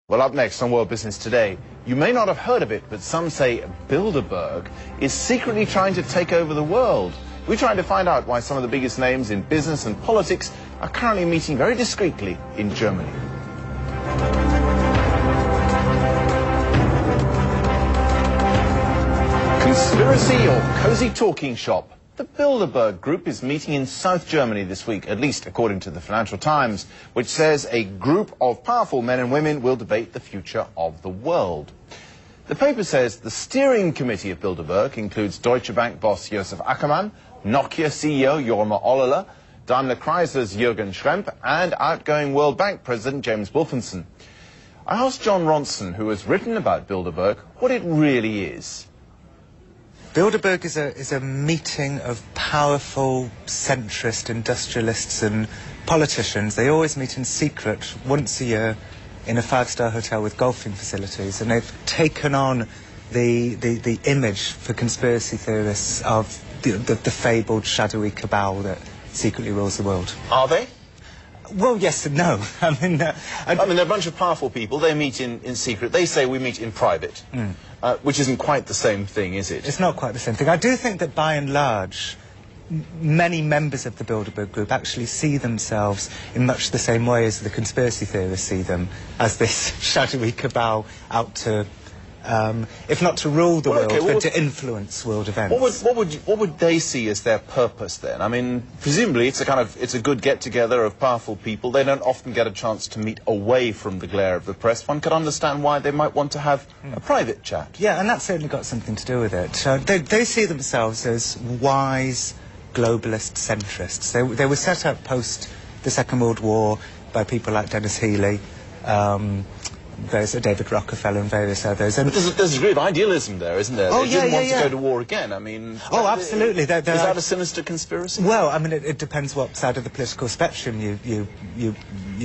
Well, up next on World Business Today, you may not have heard of it, but some say Bilderberg is secretly trying to take over the world. We're trying to find out why some of the biggest names in business and politics are currently meeting very discreetly in Germany. Conspiracy or cozy talking shop? The Bilderberg Group is meeting in South Germany this week, at least according to the Financial Times, which says a group of powerful men and women will debate the future of the world. The paper says the steering committee of Bilderberg includes Deutsche Bank boss Josef Ackermann, Nokia CEO Jorma Ollila, Daimler Chrysler's Jürgen Schrempp, and outgoing World Bank President James Wolfensohn. I asked John Ronson, who has written about Bilderberg, what it really is. Bilderberg is a meeting of powerful centrist industrialists and politicians. They always meet in secret once a year in a five-star hotel with golfing facilities, and they've taken on the image for conspiracy theorists of the fabled shadowy cabal that secretly rules the world. Are they? Well, yes and no. I mean, they're a bunch of powerful people. They meet in secret. They say we meet in private, which isn't quite the same thing, is it? It's not quite the same thing. I do think that by and large, many members of the Bilderberg Group actually see themselves in much the same way as the conspiracy theorists see them, as this shadowy cabal out to, if not to rule the world, but to influence world events. What would they see as their purpose then? I mean, presumably it's a good get-together of powerful people. They don't often get a chance to meet away from the glare of the press. One could understand why they might want to have a private chat. Yeah, and that's certainly got something to do with it. They see themselves as wise globalist centrists. They were set up post the Second World War by people like Dennis Healey, there's David Rockefeller and various others. And there's a degree of idealism there, isn't there? They didn't want to go to war again. I mean... Oh, absolutely. Is that a sinister conspiracy? Well, I mean, it depends what side of the political spectrum you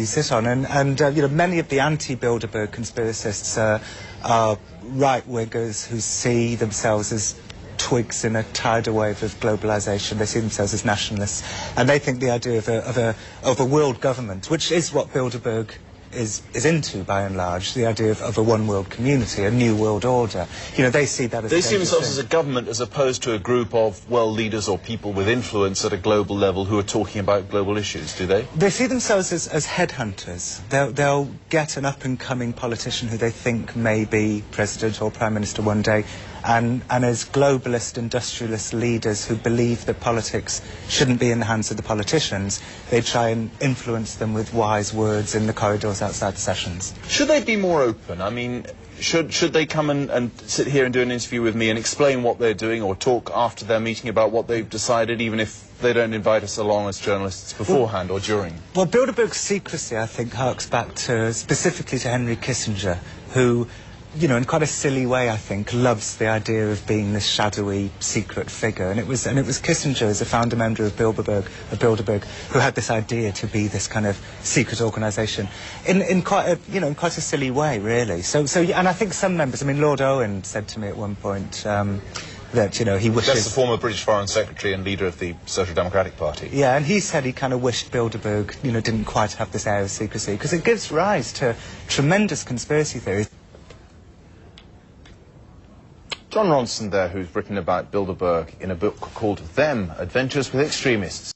sit on. And you know, many of the anti-Bilderberg conspiracists are right-wingers who see themselves as twigs in a tidal wave of globalisation. They see themselves as nationalists. And they think the idea of a world government, which is what Bilderberg is into, by and large, the idea of a one-world community, a new world order. You know, they see that as... They see themselves as a government as opposed to a group of world leaders or people with influence at a global level who are talking about global issues, do they? They see themselves as headhunters. They'll get an up-and-coming politician who they think may be president or prime minister one day, and as globalist industrialist leaders who believe that politics shouldn't be in the hands of the politicians, they try and influence them with wise words in the corridors outside the sessions. Should they be more open? I mean, should they come and sit here and do an interview with me and explain what they're doing, or talk after their meeting about what they've decided, even if they don't invite us along as journalists beforehand or during? Well, Bilderberg's secrecy, I think, harks back specifically to Henry Kissinger, who, you know, in quite a silly way, I think, loves the idea of being this shadowy, secret figure. And it was Kissinger, as a founder member of Bilderberg, who had this idea to be this kind of secret organisation in quite a silly way, really. So, and I think some members, I mean, Lord Owen said to me at one point that, you know, he wishes... That's the former British Foreign Secretary and leader of the Social Democratic Party. Yeah, and he said he kind of wished Bilderberg, you know, didn't quite have this air of secrecy, because it gives rise to tremendous conspiracy theories. John Ronson there, who's written about Bilderberg in a book called Them, Adventures with Extremists.